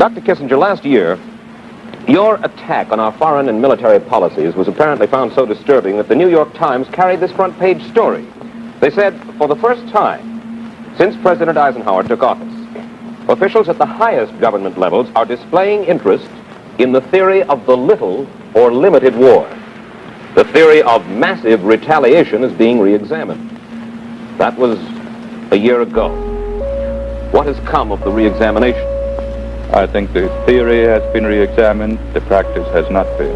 Dr. Kissinger, last year, your attack on our foreign and military policies was apparently found so disturbing that the New York Times carried this front-page story. They said, for the first time since President Eisenhower took office, officials at the highest government levels are displaying interest in the theory of the little or limited war. The theory of massive retaliation is being re-examined. That was a year ago. What has come of the re-examination? I think the theory has been re-examined, the practice has not been.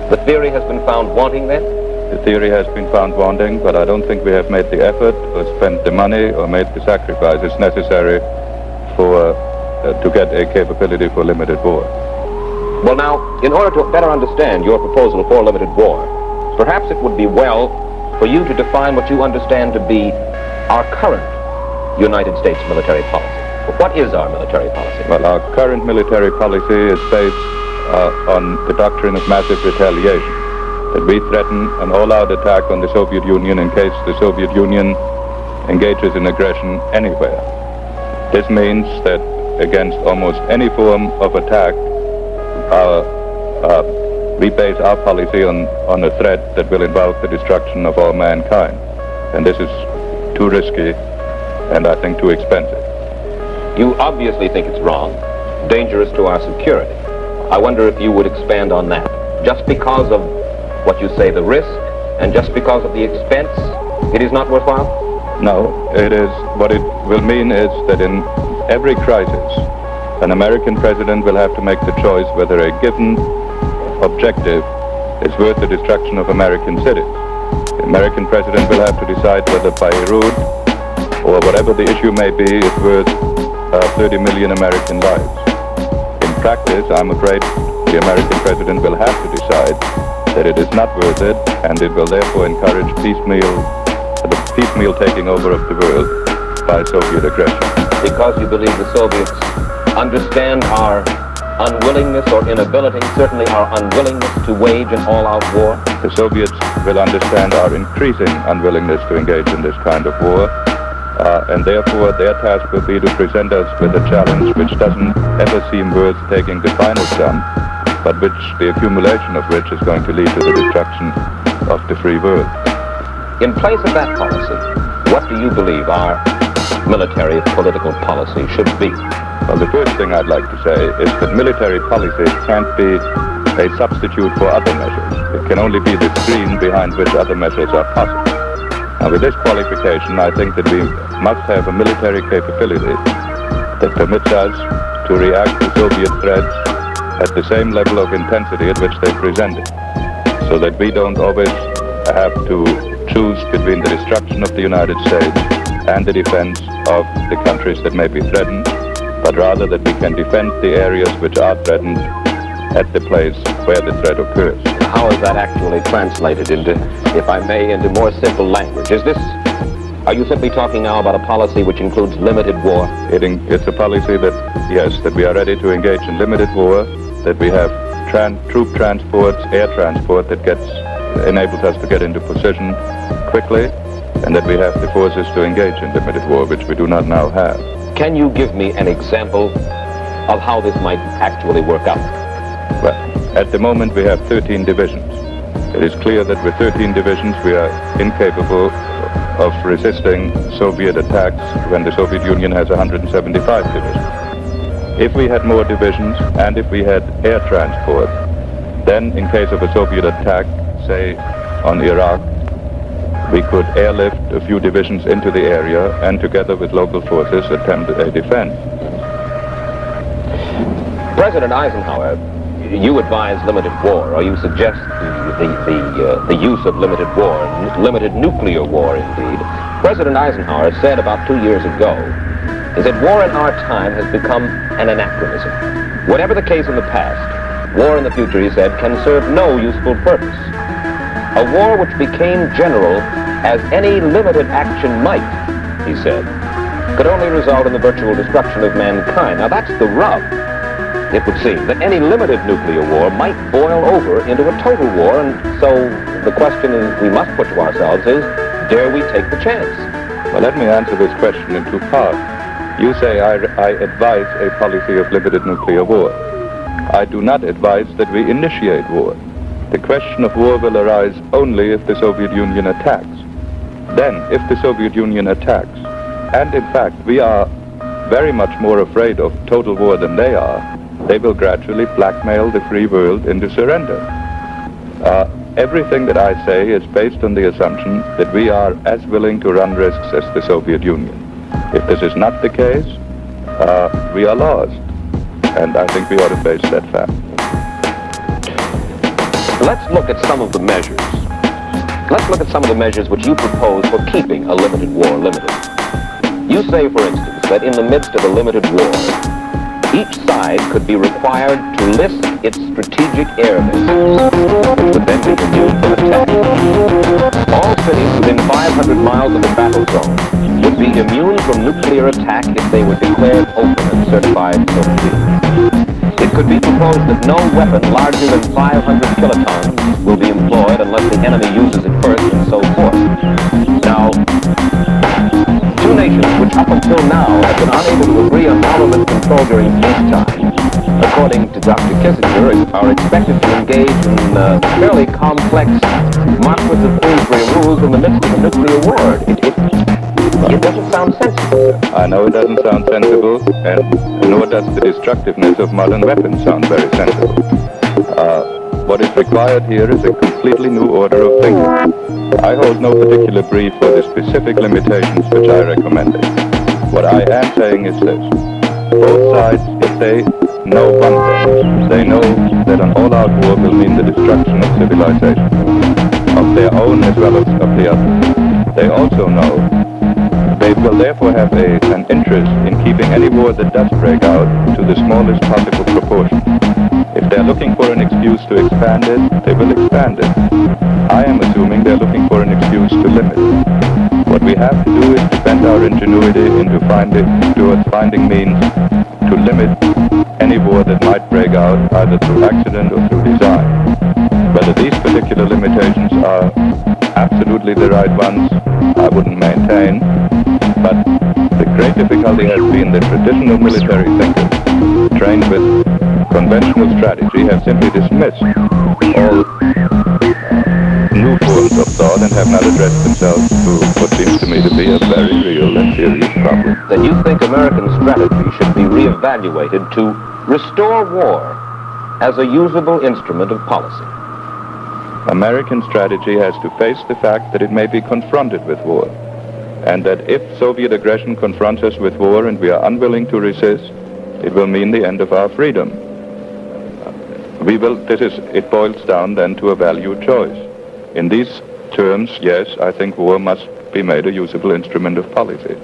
The theory has been found wanting then? The theory has been found wanting, but I don't think we have made the effort or spent the money or made the sacrifices necessary to get a capability for limited war. Well now, in order to better understand your proposal for limited war, perhaps it would be well for you to define what you understand to be our current United States military policy. What is our military policy? Well, our current military policy is based on the doctrine of massive retaliation, that we threaten an all-out attack on the Soviet Union in case the Soviet Union engages in aggression anywhere. This means that against almost any form of attack, we base our policy on a threat that will involve the destruction of all mankind. And this is too risky and I think too expensive. You obviously think it's wrong, dangerous to our security. I wonder if you would expand on that. Just because of what you say, the risk, and just because of the expense, it is not worthwhile? No, it is. What it will mean is that in every crisis, an American president will have to make the choice whether a given objective is worth the destruction of American cities. The American president will have to decide whether Beirut, or whatever the issue may be, is worth 30 million American lives. In practice, I'm afraid the American president will have to decide that it is not worth it, and it will therefore encourage the piecemeal taking over of the world by Soviet aggression. Because you believe the Soviets understand our unwillingness or inability, certainly our unwillingness to wage an all-out war? The Soviets will understand our increasing unwillingness to engage in this kind of war. And therefore their task will be to present us with a challenge which doesn't ever seem worth taking the final sum, but which the accumulation of which is going to lead to the destruction of the free world. In place of that policy, what do you believe our military political policy should be? Well, the first thing I'd like to say is that military policy can't be a substitute for other measures. It can only be the screen behind which other measures are possible. Now, with this qualification, I think that we must have a military capability that permits us to react to Soviet threats at the same level of intensity at which they presented, so that we don't always have to choose between the destruction of the United States and the defense of the countries that may be threatened, but rather that we can defend the areas which are threatened at the place where the threat occurs. How is that actually translated into, if I may, into more simple language? Are you simply talking now about a policy which includes limited war? It's a policy that, yes, that we are ready to engage in limited war, that we have troop transports, air transport that enables us to get into position quickly, and that we have the forces to engage in limited war, which we do not now have. Can you give me an example of how this might actually work out? Well, at the moment we have 13 divisions. It is clear that with 13 divisions we are incapable of resisting Soviet attacks when the Soviet Union has 175 divisions. If we had more divisions and if we had air transport, then in case of a Soviet attack, say on Iraq, we could airlift a few divisions into the area and together with local forces attempt a defense. President Eisenhower, you advise limited war, or you suggest the use of limited war, limited nuclear war indeed. President Eisenhower said about 2 years ago is that war in our time has become an anachronism. Whatever the case in the past, war in the future, he said, can serve no useful purpose. A war which became general as any limited action might, he said, could only result in the virtual destruction of mankind. Now that's the rub. It would seem that any limited nuclear war might boil over into a total war, and so the question we must put to ourselves is, dare we take the chance? Well, let me answer this question in two parts. You say I advise a policy of limited nuclear war. I do not advise that we initiate war. The question of war will arise only if the Soviet Union attacks. Then, if the Soviet Union attacks, and in fact we are very much more afraid of total war than they are, they will gradually blackmail the free world into surrender. Everything that I say is based on the assumption that we are as willing to run risks as the Soviet Union. If this is not the case, we are lost. And I think we ought to face that fact. Let's look at some of the measures. Let's look at some of the measures which you propose for keeping a limited war limited. You say, for instance, that in the midst of a limited war, each side could be required to list its strategic air bases, which would then be immune from attack. All cities within 500 miles of the battle zone would be immune from nuclear attack if they were declared open and certified so to be. It could be proposed that no weapon larger than 500 kilotons will be employed unless the enemy uses it first and so forth. Now, two nations which up until now have been unable to agree on armament control during peacetime, according to Dr. Kissinger, are expected to engage in fairly complex Marquis of Queensberry rules in the midst of a nuclear war. It doesn't sound sensible. I know it doesn't sound sensible, and nor does the destructiveness of modern weapons sound very sensible. What is required here is a completely new order of thinking. I hold no particular brief for the specific limitations which I recommended. What I am saying is this. Both sides, if they know one thing, they know that an all-out war will mean the destruction of civilization, of their own as well as of the other. They also know they will therefore have an interest in keeping any war that does break out to the smallest possible proportion. If they're looking for an excuse to expand it, they will expand it. I am assuming they're looking for an excuse to limit it. What we have to do is to bend our ingenuity towards finding means to limit any war that might break out either through accident or through design. Whether these particular limitations are absolutely the right ones, I wouldn't maintain. But the great difficulty has been that traditional military thinkers, trained with conventional strategy, have simply dismissed all new forms of thought and have not addressed themselves to what seems to me to be a very real and serious problem. Then you think American strategy should be reevaluated to restore war as a usable instrument of policy. American strategy has to face the fact that it may be confronted with war, and that if Soviet aggression confronts us with war and we are unwilling to resist, it will mean the end of our freedom. It boils down then to a value choice. In these terms, yes, I think war must be made a usable instrument of policy.